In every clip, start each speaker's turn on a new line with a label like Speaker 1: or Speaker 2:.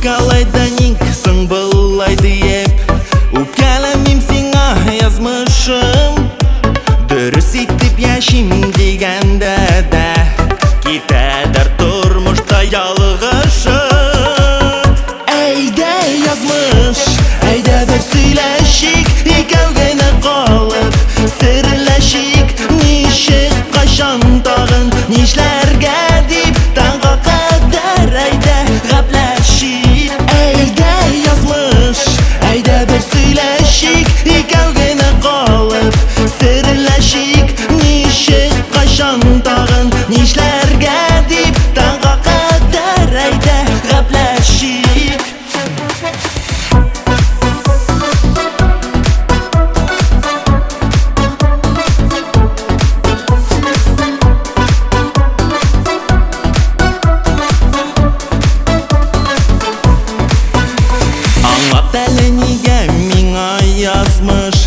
Speaker 1: Калайданик сын былай диеп Үпкәләмим сиңа язмышым Дөрес итеп яшим дигәндә дә Китәдер тормышта ялгышым Әйдә язмыш, әйдә бер сөйләшик Икәү генә калып серләшик Ничек, кайчан тагын, нишләргә дип Таңга кадәр әйдә гәпләшик Әйдә язмыш, әйдә бер сөйләшик Икәү генә калып серләшик Ничек, кайчан тагын, нишләргә дип Таңга кадәр әйдә гәпләшик Аңлап әле нигә миңа язмыш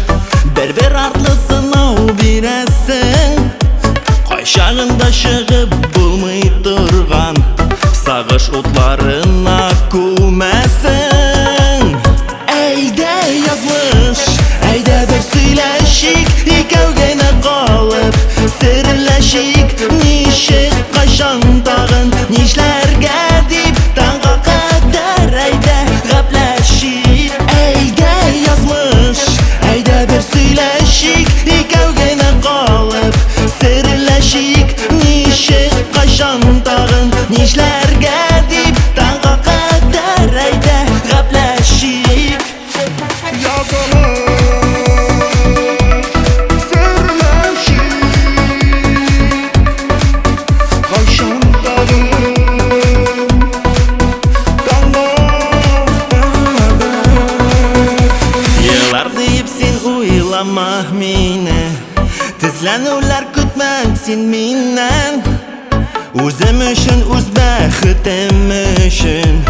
Speaker 1: Бер артлы сынау бирәсең Кайчагында чыгып булмый торган Сагыш утларына күмәсең Әйдә язмыш, әйдә бер сөйләшик Икәү генә калып серләшик Ничек, кайчан тагын, нишләргә дип Таңга кадәр әйдә гәпләшик Әйдә язмыш, әйдә бер сөйләшик Икәү генә калып серләшик Ничек, кайчан тагын, нишләргә дип Таңга кадәр әйдә гәпләшик Еллар диеп син уйлама мине Тезләнүләр көтмәк син миннән Үзем өчен, үз бәхетем өчен